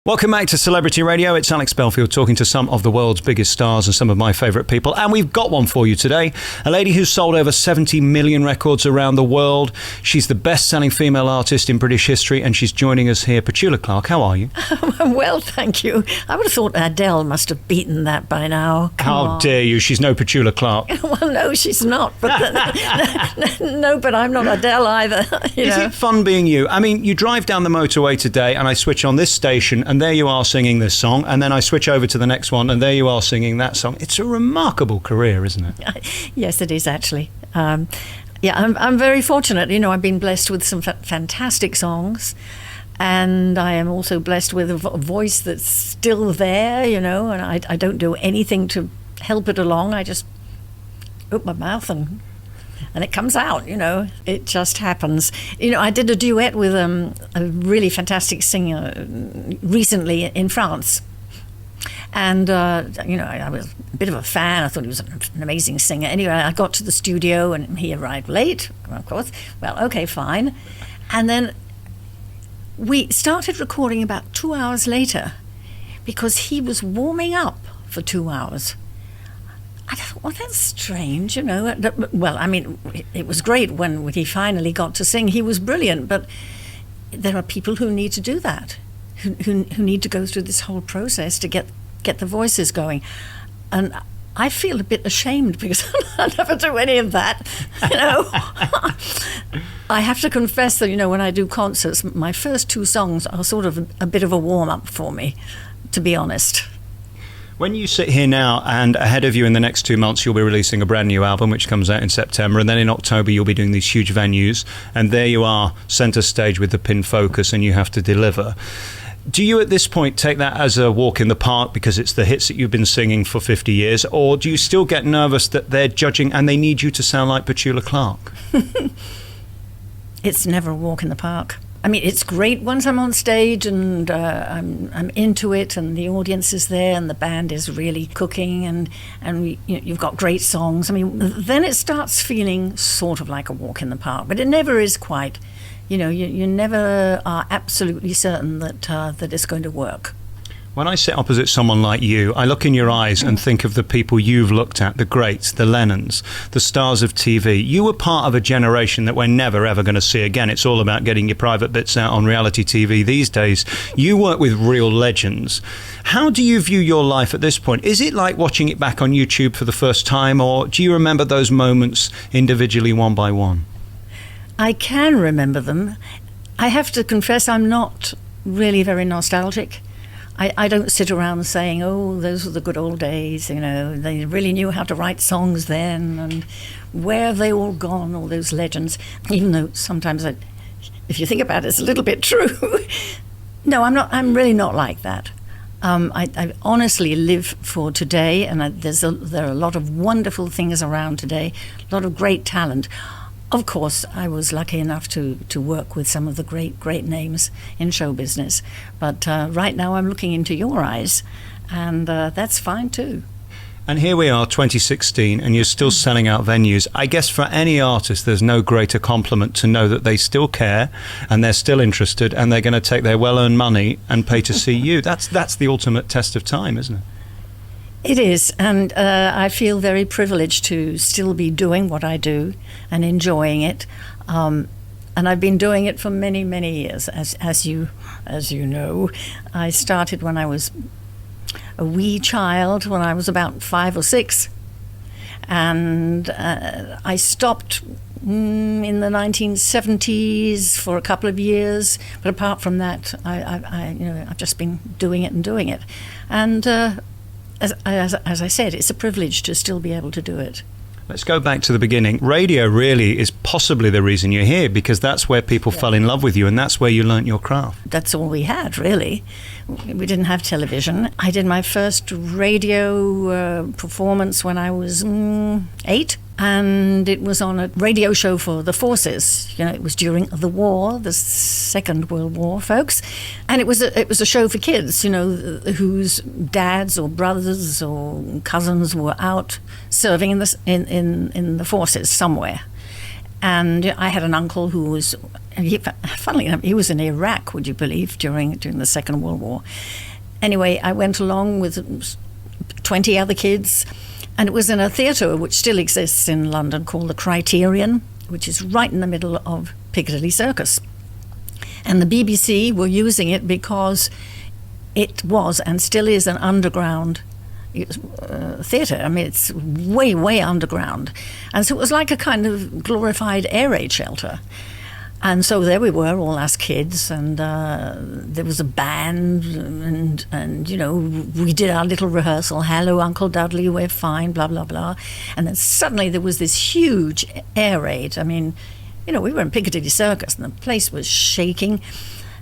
Welcome back to Celebrity Radio. It's Alex Belfield talking to some of the world's biggest stars and some of my favourite people. And we've got one for you today. A lady who's sold over 70 million records around the world. She's the best-selling female artist in British history, and she's joining us here. Petula Clark, how are you? Well, thank you. I would have thought Adele must have beaten that by now. How dare you? She's no Petula Clark. Well, no, she's not. But no, but I'm not Adele either. Is it fun being you? I mean, you drive down the motorway today and I switch on this station and there you are singing this song, and then I switch over to the next one and there you are singing that song. It's a remarkable career, isn't it? Yes, it is actually. I'm very fortunate. I've been blessed with some fantastic songs, and I am also blessed with a voice that's still there, and I don't do anything to help it along. I just open my mouth and it comes out, it just happens. I did a duet with a really fantastic singer recently in France. And, I was a bit of a fan. I thought he was an amazing singer. Anyway, I got to the studio and he arrived late, of course. Well, okay, fine. And then we started recording about 2 hours later because he was warming up for 2 hours. I thought, well, that's strange, Well, I mean, it was great when he finally got to sing. He was brilliant, but there are people who need to do that, who need to go through this whole process to get the voices going. And I feel a bit ashamed because I never do any of that, I have to confess that, when I do concerts, my first two songs are sort of a bit of a warm-up for me, to be honest. When you sit here now, and ahead of you in the next 2 months, you'll be releasing a brand new album, which comes out in September, and then in October you'll be doing these huge venues, and there you are, centre stage with the pin focus, and you have to deliver. Do you at this point take that as a walk in the park because it's the hits that you've been singing for 50 years, or do you still get nervous that they're judging and they need you to sound like Petula Clark? It's never a walk in the park. I mean, it's great once I'm on stage and I'm into it and the audience is there and the band is really cooking and you've got great songs. I mean, then it starts feeling sort of like a walk in the park, but it never is quite. You never are absolutely certain that it's going to work. When I sit opposite someone like you, I look in your eyes and think of the people you've looked at, the greats, the Lennons, the stars of TV. You were part of a generation that we're never, ever going to see again. It's all about getting your private bits out on reality TV these days. You work with real legends. How do you view your life at this point? Is it like watching it back on YouTube for the first time, or do you remember those moments individually one by one? I can remember them. I have to confess I'm not really very nostalgic. I don't sit around saying, oh, those were the good old days, they really knew how to write songs then, and where have they all gone, all those legends, even though sometimes, if you think about it, it's a little bit true. No, I'm really not like that. I honestly live for today, and there are a lot of wonderful things around today, a lot of great talent. Of course, I was lucky enough to work with some of the great names in show business. But right now I'm looking into your eyes, and that's fine too. And here we are, 2016, and you're still selling out venues. I guess for any artist, there's no greater compliment to know that they still care, and they're still interested, and they're going to take their well-earned money and pay to see you. That's the ultimate test of time, isn't it? It is, and I feel very privileged to still be doing what I do and enjoying it. And I've been doing it for many, many years, as you know. I started when I was a wee child, when I was about 5 or 6, and I stopped in the 1970s for a couple of years. But apart from that, I've just been doing it, and. As I said, it's a privilege to still be able to do it. Let's go back to the beginning. Radio really is possibly the reason you're here, because that's where people fell in love with you and that's where you learnt your craft. That's all we had, really. We didn't have television. I did my first radio performance when I was 8. And it was on a radio show for the forces. It was during the war, the Second World War, folks. And it was a show for kids, whose dads or brothers or cousins were out serving in the forces somewhere. And I had an uncle who was, funnily enough, he was in Iraq, would you believe, during the Second World War. Anyway, I went along with 20 other kids, and it was in a theatre which still exists in London called the Criterion, which is right in the middle of Piccadilly Circus. And the BBC were using it because it was and still is an underground theatre. I mean, it's way, way underground. And so it was like a kind of glorified air raid shelter. And so there we were, all us kids, and there was a band, and you know, we did our little rehearsal. Hello, Uncle Dudley, we're fine, blah, blah, blah. And then suddenly there was this huge air raid. I mean, you know, we were in Piccadilly Circus, and the place was shaking,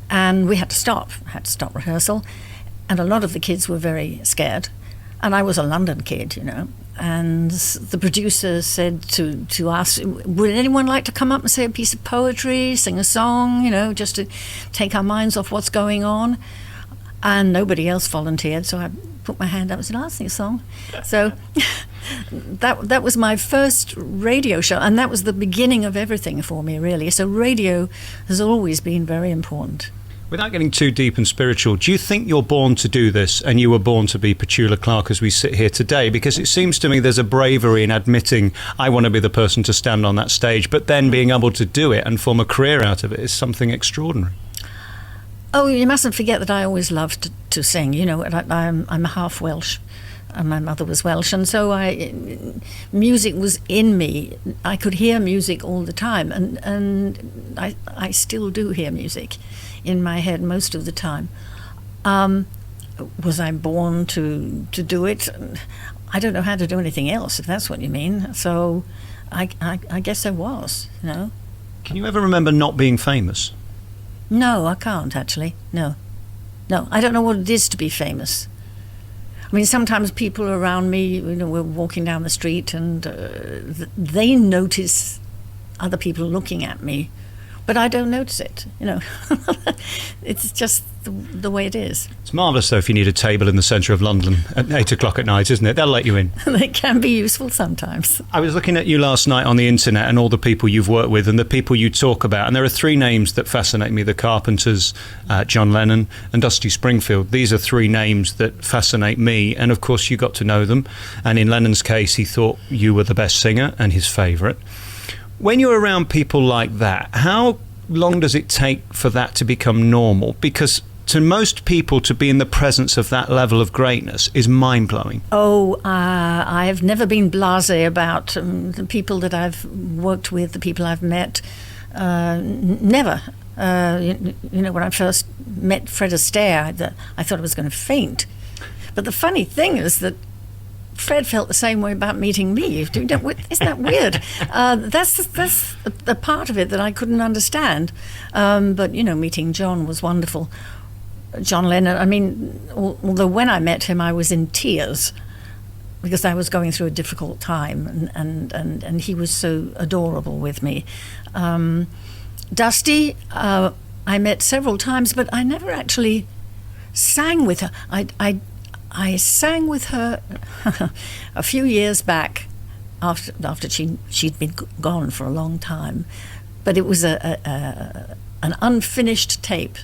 and we had to stop rehearsal. And a lot of the kids were very scared. And I was a London kid, you know. And the producer said to us, would anyone like to come up and say a piece of poetry, sing a song, you know, just to take our minds off what's going on? And nobody else volunteered, so I put my hand up and said, I'll sing a song. So that was my first radio show, and that was the beginning of everything for me, really. So radio has always been very important. Without getting too deep and spiritual, do you think you're born to do this and you were born to be Petula Clark as we sit here today? Because it seems to me there's a bravery in admitting I want to be the person to stand on that stage, but then being able to do it and form a career out of it is something extraordinary. Oh, you mustn't forget that I always loved to sing. You know, I'm half Welsh, and my mother was Welsh, and so music was in me. I could hear music all the time, and I still do hear music in my head most of the time. Was I born to do it? I don't know how to do anything else, if that's what you mean. So I guess I was, you know. Can you ever remember not being famous? No, I can't, actually. No, I don't know what it is to be famous. I mean, sometimes people around me, you know, we're walking down the street and they notice other people looking at me, but I don't notice it, you know. It's just the way it is. It's marvellous, though, if you need a table in the centre of London at 8 o'clock at night, isn't it? They'll let you in. They can be useful sometimes. I was looking at you last night on the internet and all the people you've worked with and the people you talk about, and there are three names that fascinate me: the Carpenters, John Lennon and Dusty Springfield. These are three names that fascinate me, and of course you got to know them, and in Lennon's case he thought you were the best singer and his favourite. When you're around people like that, how long does it take for that to become normal? Because to most people, to be in the presence of that level of greatness is mind-blowing. Oh, I've never been blasé about the people that I've worked with, the people I've met. Never. You know, when I first met Fred Astaire, I thought I was going to faint. But the funny thing is that Fred felt the same way about meeting me. Isn't that weird? That's the part of it that I couldn't understand. But, you know, meeting John was wonderful. John Lennon, I mean, although when I met him I was in tears because I was going through a difficult time, and he was so adorable with me. Dusty, I met several times, but I never actually sang with her. I sang with her a few years back after she'd been gone for a long time, but it was an unfinished tape,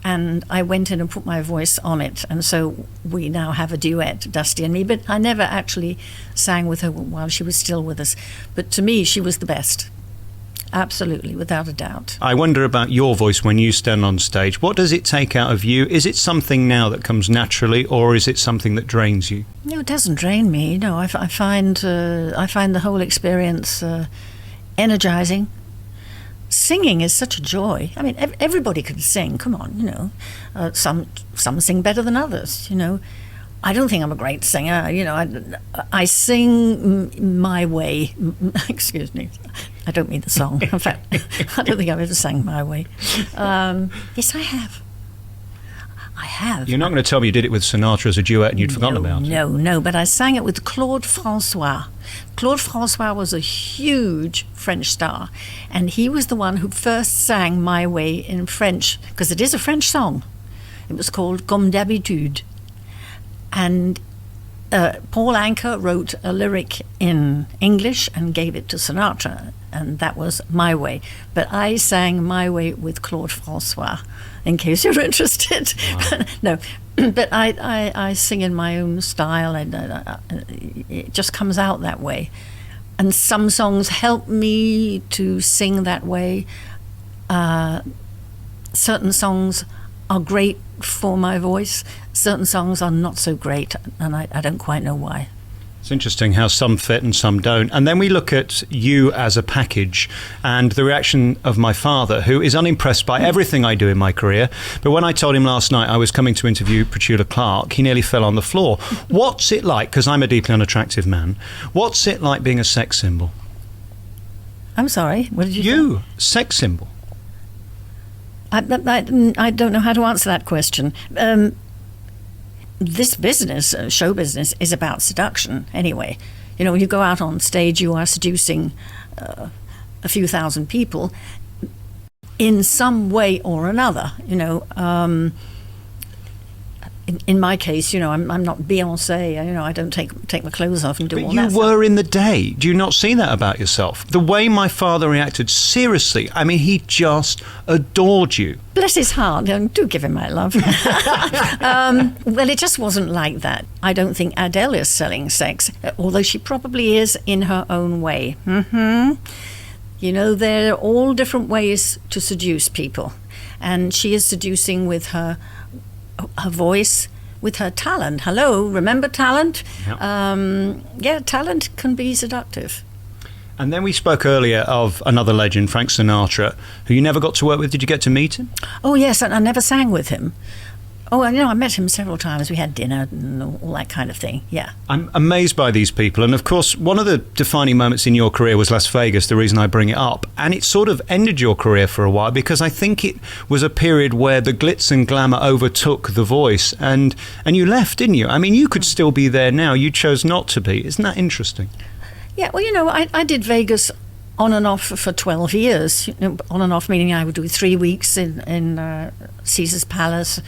and I went in and put my voice on it, and so we now have a duet, Dusty and me, but I never actually sang with her while she was still with us. But to me, she was the best. Absolutely, without a doubt. I wonder about your voice when you stand on stage. What does it take out of you? Is it something now that comes naturally, or is it something that drains you? No, it doesn't drain me. No, I find the whole experience energizing. Singing is such a joy. I mean, everybody can sing. Come on, you know. Some sing better than others. You know, I don't think I'm a great singer. You know, I sing my way. Excuse me. I don't mean the song. In fact, I don't think I've ever sang My Way. Yes, I have. I have. You're not going to tell me you did it with Sinatra as a duet and you'd forgotten about it? No, but I sang it with Claude François. Claude François was a huge French star, and he was the one who first sang My Way in French, because it is a French song. It was called Comme d'habitude. And Paul Anka wrote a lyric in English and gave it to Sinatra, and that was My Way. But I sang My Way with Claude Francois, in case you're interested. Wow. No, but I sing in my own style, and it just comes out that way. And some songs help me to sing that way. Certain songs are great for my voice. Certain songs are not so great, and I don't quite know why. It's interesting how some fit and some don't. And then we look at you as a package, and the reaction of my father, who is unimpressed by everything I do in my career. But when I told him last night I was coming to interview Petula Clark, he nearly fell on the floor. What's it like, because I'm a deeply unattractive man, what's it like being a sex symbol? I'm sorry, what did you say? You, sex symbol. I don't know how to answer that question. This business, show business, is about seduction anyway. You know, when you go out on stage, you are seducing a few thousand people in some way or another. You know, in my case, you know, I'm not Beyonce. You know, I don't take my clothes off and do all that. But you were in the day. Do you not see that about yourself? The way my father reacted, seriously, I mean, he just adored you. Bless his heart. Do give him my love. Well, it just wasn't like that. I don't think Adele is selling sex, although she probably is in her own way. Mm-hmm. You know, there are all different ways to seduce people. And she is seducing with her voice, with her talent. Hello, remember talent? Yep. Talent can be seductive. And then we spoke earlier of another legend, Frank Sinatra, who you never got to work with. Did you get to meet him? Oh, yes, and I never sang with him. Oh, you know, I met him several times. We had dinner and all that kind of thing, yeah. I'm amazed by these people. And, of course, one of the defining moments in your career was Las Vegas, the reason I bring it up. And it sort of ended your career for a while because I think it was a period where the glitz and glamour overtook the voice. And you left, didn't you? I mean, you could still be there now. You chose not to be. Isn't that interesting? Yeah, well, you know, I did Vegas on and off for 12 years. You know, on and off meaning I would do 3 weeks in Caesar's Palace,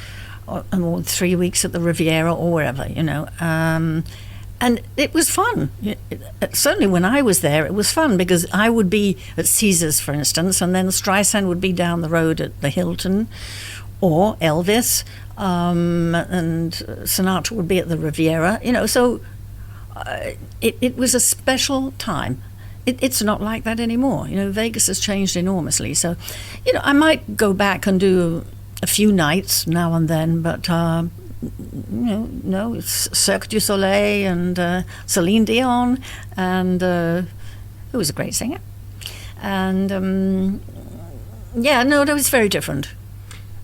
or 3 weeks at the Riviera or wherever, you know. And it was fun. Certainly when I was there, it was fun because I would be at Caesar's, for instance, and then Streisand would be down the road at the Hilton, or Elvis, and Sinatra would be at the Riviera, you know. So it was a special time. It's not like that anymore. You know, Vegas has changed enormously. So, you know, I might go back and do a few nights now and then, but no, it's Cirque du Soleil and Celine Dion, and who was a great singer, and it's very different.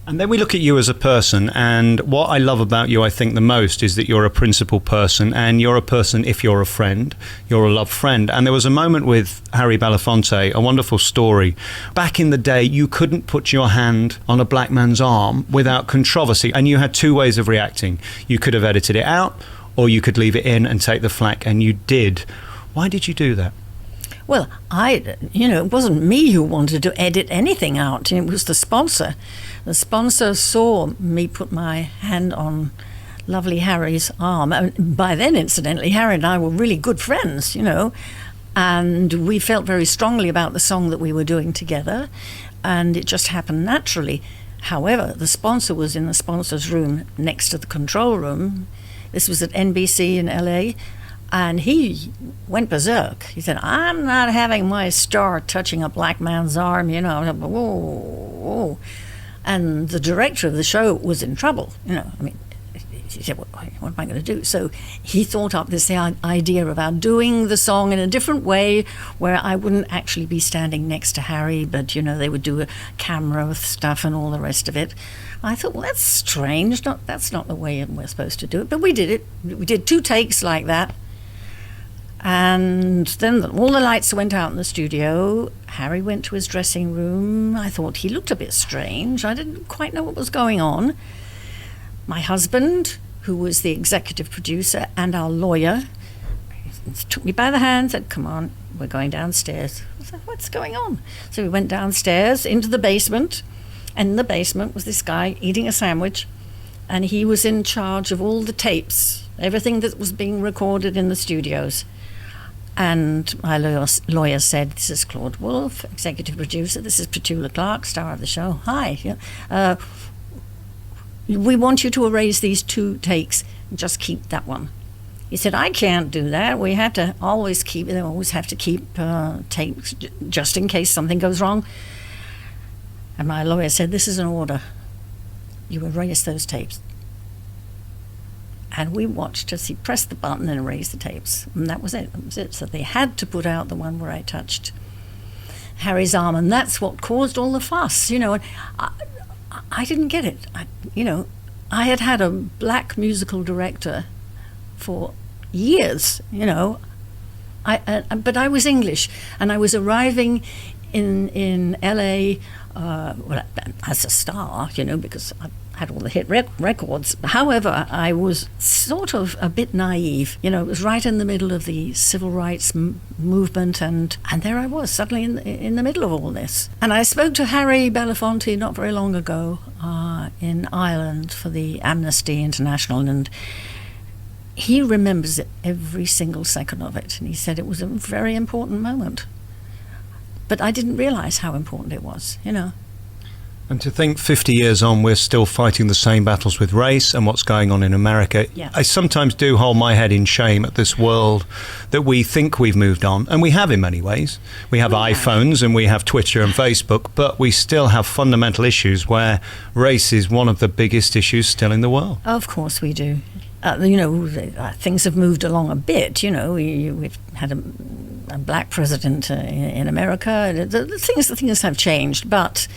And then we look at you as a person, and what I love about you, I think the most, is that you're a principled person, and you're a person, if you're a friend, you're a loved friend. And there was a moment with Harry Belafonte, a wonderful story. Back in the day, you couldn't put your hand on a black man's arm without controversy, and you had two ways of reacting. You could have edited it out, or you could leave it in and take the flak, and you did. Why did you do that? Well, it wasn't me who wanted to edit anything out. It was the sponsor. The sponsor saw me put my hand on lovely Harry's arm. And by then, incidentally, Harry and I were really good friends, you know, and we felt very strongly about the song that we were doing together, and it just happened naturally. However, the sponsor was in the sponsor's room next to the control room. This was at NBC in LA. And he went berserk. He said, "I'm not having my star touching a black man's arm," you know. Whoa. And the director of the show was in trouble, you know. I mean, he said, what am I going to do? So he thought up this idea about doing the song in a different way, where I wouldn't actually be standing next to Harry, but, you know, they would do a camera with stuff and all the rest of it. I thought, well, that's strange. That's not the way we're supposed to do it. But we did it. We did 2 takes like that. And then all the lights went out in the studio. Harry went to his dressing room. I thought he looked a bit strange. I didn't quite know what was going on. My husband, who was the executive producer, and our lawyer, took me by the hand, said, "Come on, we're going downstairs." I said, "What's going on?" So we went downstairs into the basement, and in the basement was this guy eating a sandwich and he was in charge of all the tapes, everything that was being recorded in the studios. And my lawyer said, "This is Claude Wolfe, executive producer. This is Petula Clark, star of the show. Hi. We want you to erase these 2 takes. Just keep that one." He said, "I can't do that. We have to always keep, they always have to keep tapes just in case something goes wrong." And my lawyer said, "This is an order. You erase those tapes." And we watched as he pressed the button and erased the tapes. And that was it. That was it. So they had to put out the one where I touched Harry's arm. And that's what caused all the fuss, And I didn't get it. I had had a black musical director for years, but I was English, and I was arriving in LA as a star, because I had all the hit records. However, I was sort of a bit naive. It was right in the middle of the civil rights movement, and there I was suddenly in the middle of all this. And I spoke to Harry Belafonte not very long ago in Ireland for the Amnesty International, and he remembers it, every single second of it, and he said it was a very important moment. But I didn't realize how important it was, And to think 50 years on, we're still fighting the same battles with race and what's going on in America. Yeah. I sometimes do hold my head in shame at this world that we think we've moved on, and we have in many ways. We have iPhones and we have Twitter and Facebook, but we still have fundamental issues where race is one of the biggest issues still in the world. Of course we do. Things have moved along a bit. We've had a black president in America. The things have changed, but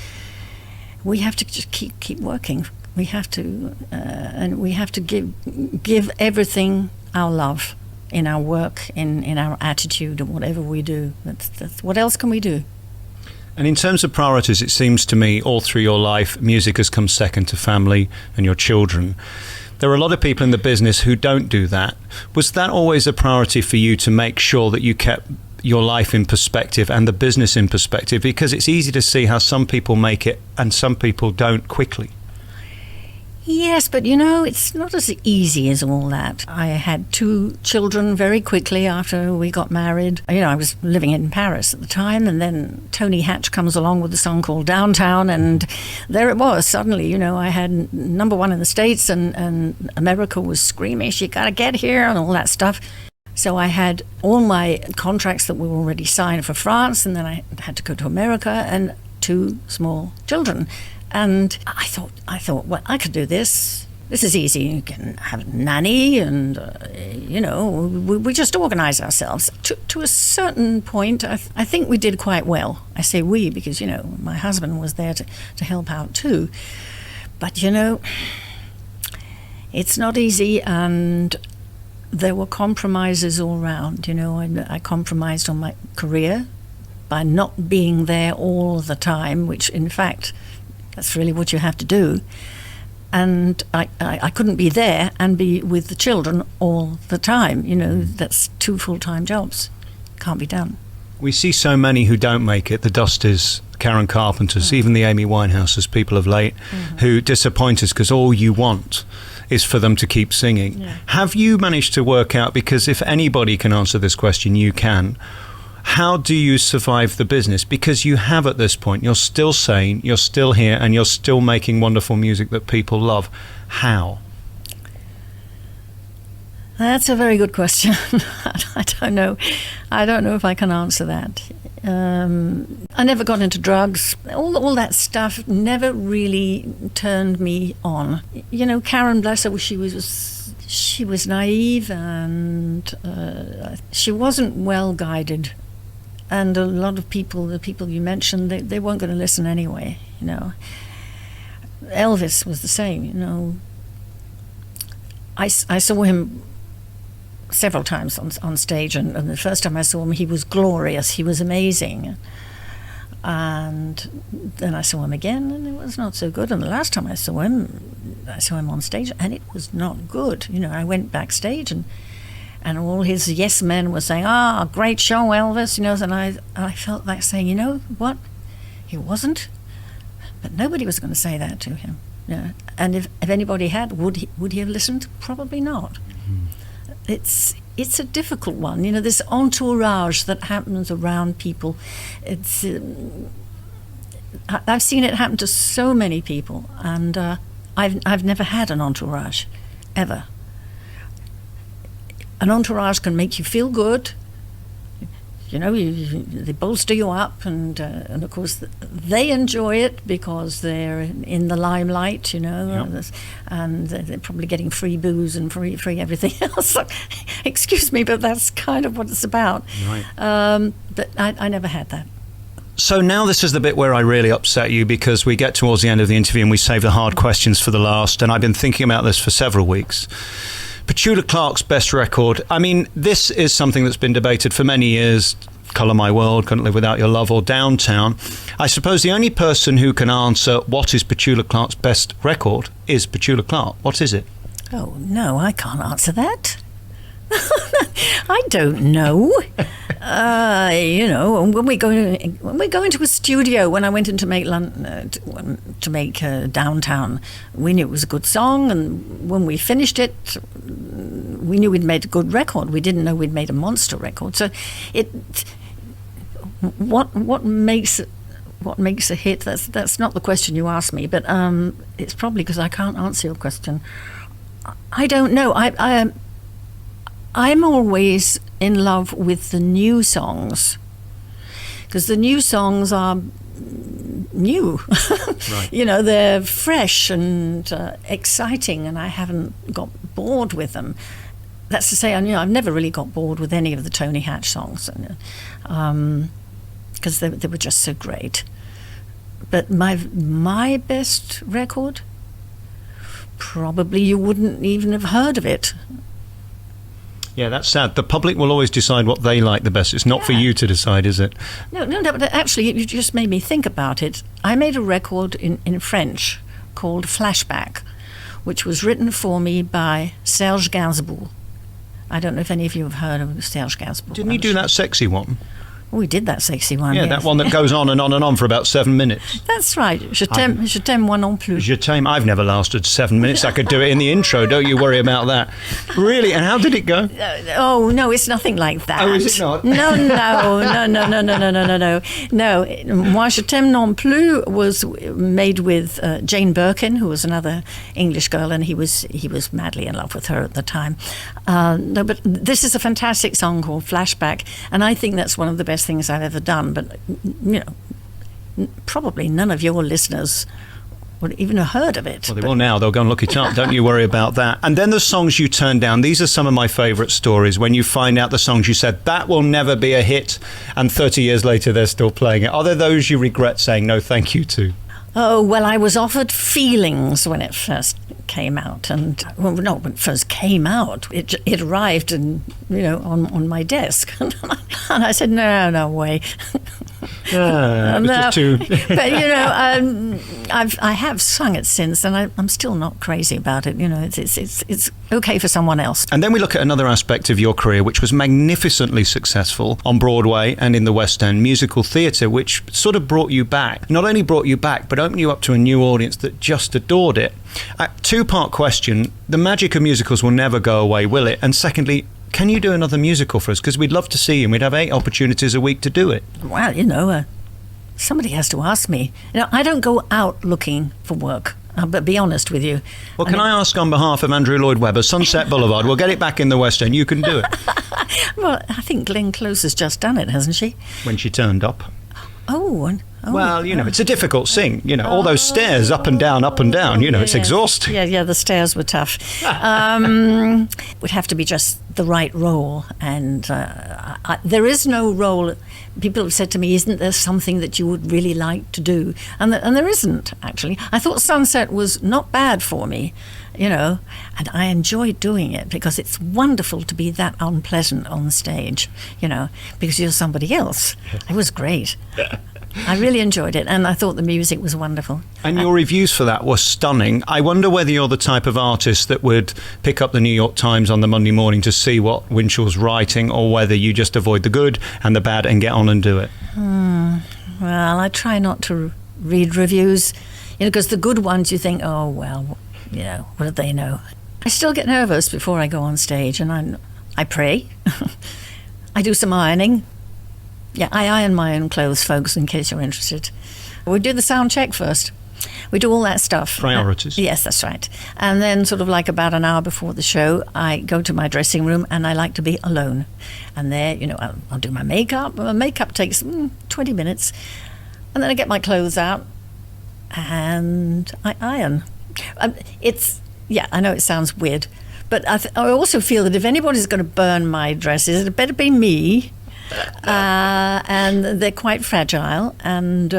we have to just keep working. We have to, and we have to give everything our love in our work, in our attitude, and whatever we do. That's what else can we do? And in terms of priorities, it seems to me all through your life, music has come second to family and your children. There are a lot of people in the business who don't do that. Was that always a priority for you, to make sure that you kept your life in perspective and the business in perspective? Because it's easy to see how some people make it and some people don't quickly. Yes, but it's not as easy as all that. I had 2 children very quickly after we got married. I was living in Paris at the time, and then Tony Hatch comes along with a song called Downtown, and there it was. Suddenly, I had #1 in the States, and America was squeamish, "You got to get here," and all that stuff. So I had all my contracts that were already signed for France, and then I had to go to America, and 2 small children. And I thought, well, I could do this. This is easy. You can have a nanny, and we just organize ourselves. To a certain point, I think we did quite well. I say we because my husband was there to help out too. But it's not easy, and there were compromises all around. I compromised on my career by not being there all the time, which in fact, that's really what you have to do. And I couldn't be there and be with the children all the time. That's 2 full-time jobs. Can't be done. We see so many who don't make it, the Dusters, Karen Carpenters, even the Amy Winehouses, people of late, who disappoint us because all you want is for them to keep singing. Yeah. Have you managed to work out, because if anybody can answer this question, you can, how do you survive the business? Because you have, at this point, you're still sane, you're still here, and you're still making wonderful music that people love. How? That's a very good question. I don't know. I don't know if I can answer that. I never got into drugs. All that stuff never really turned me on. Karen, bless her, she was naive, and she wasn't well guided. And a lot of people, the people you mentioned, they weren't going to listen anyway. Elvis was the same. I saw him several times on stage, and the first time I saw him, he was glorious. He was amazing. And then I saw him again, and it was not so good. And the last time I saw him on stage, and it was not good. I went backstage, and all his yes men were saying, great show, Elvis, and I felt like saying, what? He wasn't. But nobody was going to say that to him. Yeah. And if anybody had, would he have listened? Probably not. It's a difficult one. You know, this entourage that happens around people. It's I've seen it happen to so many people, and I've never had an entourage, ever. An entourage can make you feel good. You know, they bolster you up, and of course they enjoy it because they're in the limelight, you know, Yep. and they're probably getting free booze and free everything else. Excuse me, but that's kind of what it's about. Right. But I never had that. So now this is the bit where I really upset you, because we get towards the end of the interview and we save the hard questions for the last, and I've been thinking about this for several weeks. Petula Clark's best record. I mean, this is something that's been debated for many years. Colour My World, Couldn't Live Without Your Love, or Downtown. I suppose the only person who can answer what is Petula Clark's best record is Petula Clark. What is it? Oh no, I can't answer that. I don't know. You know, when we go into a studio, when I went in to make Downtown, we knew it was a good song, and when we finished it, we knew we'd made a good record. We didn't know we'd made a monster record. So, what makes a hit? That's not the question you asked me, but it's probably because I can't answer your question. I don't know. I'm always in love with the new songs, because the new songs are new. Right. You know, they're fresh and exciting, and I haven't got bored with them. That's to say, I've never really got bored with any of the Tony Hatch songs, because they were just so great. But my best record, probably you wouldn't even have heard of it. Yeah, that's sad. The public will always decide what they like the best. It's not for you to decide, is it? No, but actually, you just made me think about it. I made a record in French called Flashback, which was written for me by Serge Gainsbourg. I don't know if any of you have heard of Serge Gainsbourg. Didn't you do that sexy one? Oh, we did that sexy one. Yeah, yes. that one that goes on and on and on for about 7 minutes. That's right. Je t'aime moi non plus. Je t'aime. I've never lasted 7 minutes. I could do it in the intro. Don't you worry about that. Really? And how did it go? Oh, no, it's nothing like that. Oh, is it not? No. No, Moi je t'aime non plus was made with Jane Birkin, who was another English girl, and he was madly in love with her at the time. No, but this is a fantastic song called Flashback, and I think that's one of the best things I've ever done. But you know, probably none of your listeners would even have heard of it. Well, they will now. They'll go and look it up. Don't you worry about that. And then the songs you turned down. These are some of my favourite stories. When you find out the songs you said, that will never be a hit, and 30 years later they're still playing it. Are there those you regret saying no thank you to? Oh, well, I was offered Feelings when it first came out. And, well, not when it first came out. It arrived on my desk. And I said, no way. It was just too... But, you know, I have sung it since, and I'm still not crazy about it. You know, it's okay for someone else. And then we look at another aspect of your career, which was magnificently successful on Broadway and in the West End, musical theatre, which sort of brought you back. Not only brought you back, but opened you up to a new audience that just adored it. Two-part question. The magic of musicals will never go away, will it? And secondly, can you do another musical for us? Because we'd love to see you, and we'd have 8 opportunities a week to do it. Well, you know, somebody has to ask me. You know, I don't go out looking for work. But be honest with you. Well, can I ask on behalf of Andrew Lloyd Webber, Sunset Boulevard, we'll get it back in the West End, you can do it. Well, I think Glenn Close has just done it, hasn't she? When she turned up. Oh. Well, you know, it's a difficult sing. You know, all those stairs up and down, you know, it's exhausting. Yeah, the stairs were tough. Would have to be just the right role. And there is no role. People have said to me, isn't there something that you would really like to do? And there isn't, actually. I thought Sunset was not bad for me, you know, and I enjoyed doing it because it's wonderful to be that unpleasant on stage, you know, because you're somebody else. It was great. I really enjoyed it, and I thought the music was wonderful. And your reviews for that were stunning. I wonder whether you're the type of artist that would pick up the New York Times on the Monday morning to see what Winchell's writing, or whether you just avoid the good and the bad and get on and do it. Well, I try not to read reviews. because the good ones you think, oh, well, what do they know? I still get nervous before I go on stage, and I pray. I do some ironing. Yeah, I iron my own clothes, folks, in case you're interested. We do the sound check first. We do all that stuff. Priorities. Yes, that's right. And then sort of like about an hour before the show, I go to my dressing room and I like to be alone. And there, I'll do my makeup. My makeup takes 20 minutes. And then I get my clothes out and I iron. I know it sounds weird, but I also feel that if anybody's going to burn my dresses, it better be me. And they're quite fragile, and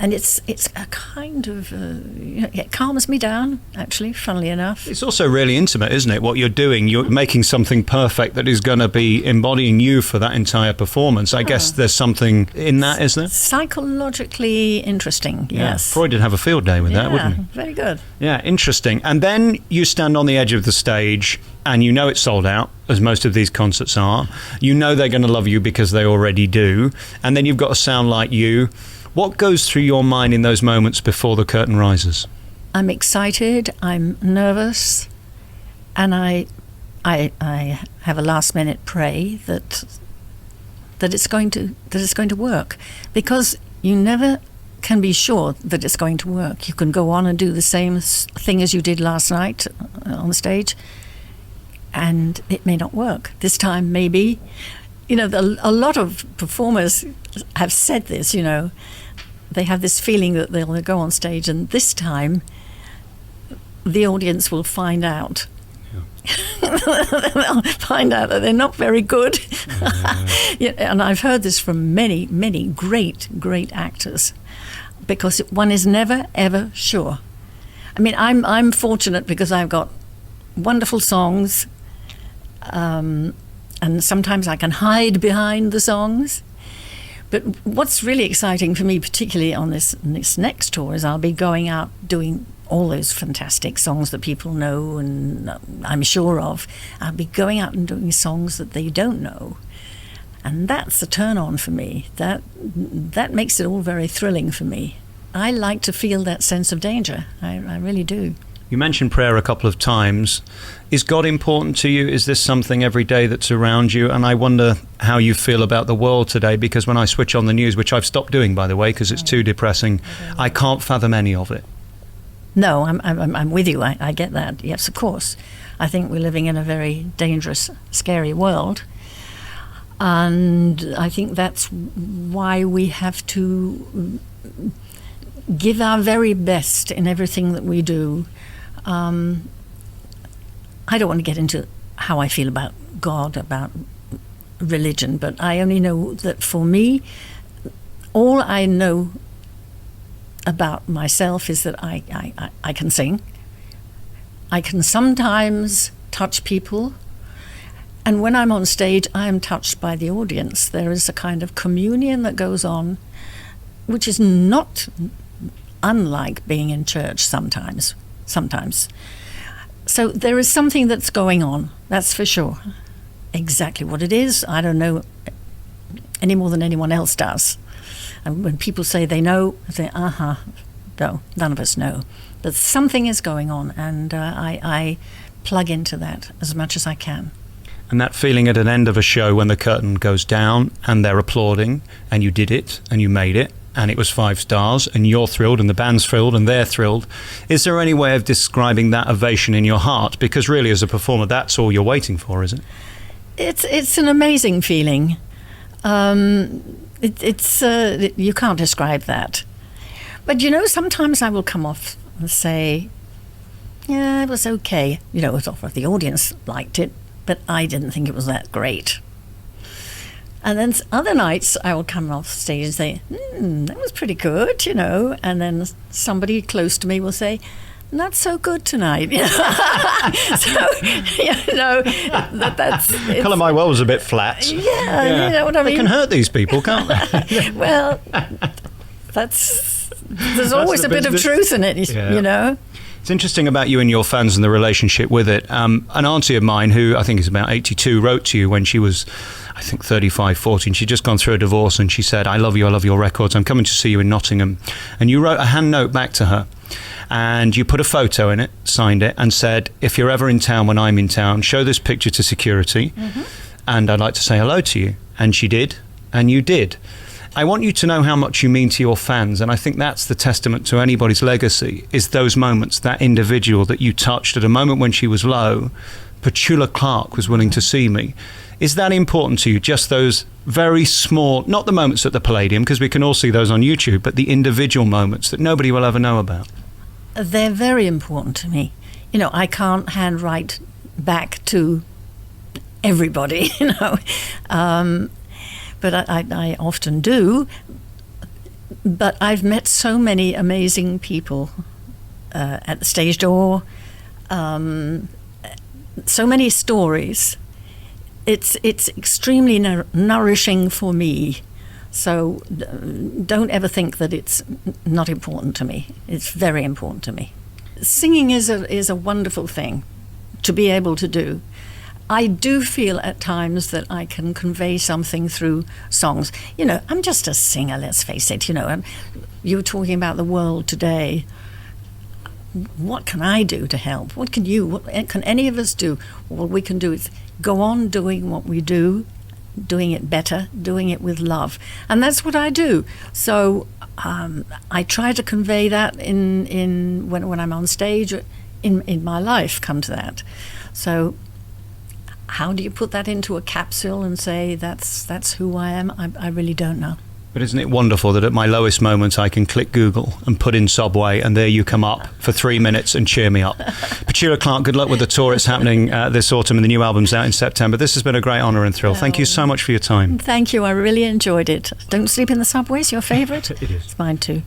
it's a kind of it calms me down, actually, funnily enough. It's also really intimate, isn't it? What you're doing, you're making something perfect that is going to be embodying you for that entire performance. I guess there's something in that, isn't there? Psychologically interesting, yes. Freud would have a field day with that, wouldn't he? Very good. Yeah, interesting. And then you stand on the edge of the stage and you know it's sold out, as most of these concerts are. You know they're going to love you because they already do. And then you've got to sound like you. What goes through your mind in those moments before the curtain rises? I'm excited, I'm nervous, and I have a last minute pray that it's going to work, because you never can be sure that it's going to work. You can go on and do the same thing as you did last night on stage, and it may not work. This time, maybe. A lot of performers have said this, They have this feeling that they'll go on stage, and this time, the audience will find out. Yeah. They'll find out that they're not very good. And I've heard this from many, many great, great actors, because one is never, ever sure. I mean, I'm fortunate because I've got wonderful songs, and sometimes I can hide behind the songs. But what's really exciting for me, particularly on this next tour, is I'll be going out doing all those fantastic songs that people know and I'm sure of. I'll be going out and doing songs that they don't know. And that's a turn on for me. That makes it all very thrilling for me. I like to feel that sense of danger. I really do. You mentioned prayer a couple of times. Is God important to you? Is this something every day that's around you? And I wonder how you feel about the world today, because when I switch on the news, which I've stopped doing, by the way, because it's too depressing, I can't fathom any of it. No, I'm with you. I get that. Yes, of course. I think we're living in a very dangerous, scary world. And I think that's why we have to give our very best in everything that we do. I don't want to get into how I feel about God, about religion, but I only know that for me, all I know about myself is that I can sing. I can sometimes touch people, and when I'm on stage, I am touched by the audience. There is a kind of communion that goes on, which is not unlike being in church sometimes. So there is something that's going on, that's for sure. Exactly what it is, I don't know any more than anyone else does. And when people say they know, I say, no, none of us know. But something is going on, and I plug into that as much as I can. And that feeling at an end of a show when the curtain goes down and they're applauding, and you did it, and you made it, and it was 5 stars, and you're thrilled, and the band's thrilled, and they're thrilled. Is there any way of describing that ovation in your heart? Because really, as a performer, that's all you're waiting for, is it? It's an amazing feeling. You can't describe that. But sometimes I will come off and say, yeah, it was okay. The audience liked it, but I didn't think it was that great. And then other nights I will come off stage and say, that was pretty good, And then somebody close to me will say, not so good tonight. That's... Colour My World was a bit flat. Yeah, you know what I mean? They can hurt these people, can't they? Well, there's always a bit of truth in it, you know? It's interesting about you and your fans and the relationship with it. An auntie of mine, who I think is about 82, wrote to you when she was, I think, 35, 40, and she'd just gone through a divorce, and she said, I love your records, I'm coming to see you in Nottingham. And you wrote a hand note back to her, and you put a photo in it, signed it, and said, if you're ever in town when I'm in town, show this picture to security, and I'd like to say hello to you. And she did, and you did. I want you to know how much you mean to your fans, and I think that's the testament to anybody's legacy, is those moments, that individual that you touched at a moment when she was low. Petula Clark was willing to see me. Is that important to you, just those very small, not the moments at the Palladium, because we can all see those on YouTube, but the individual moments that nobody will ever know about? They're very important to me. You know, I can't handwrite back to everybody, you know. But I often do. But I've met so many amazing people at the stage door. So many stories. It's extremely nourishing for me. So don't ever think that it's not important to me. It's very important to me. Singing is a wonderful thing to be able to do. I do feel at times that I can convey something through songs. You know, I'm just a singer, let's face it. You know, you were talking about the world today. What can I do to help? What can you, what can any of us do? What we can do is go on doing what we do, doing it better, doing it with love. And that's what I do. So I try to convey that in when I'm on stage, in my life, come to that. So how do you put that into a capsule and say that's who I am? I really don't know. But isn't it wonderful that at my lowest moments I can click Google and put in Subway, and there you come up for 3 minutes and cheer me up. Petula Clark, good luck with the tour. It's happening this autumn, and the new album's out in September. This has been a great honour and thrill. Thank you so much for your time. Thank you. I really enjoyed it. Don't sleep in the subways, your favourite? It is. It's mine too.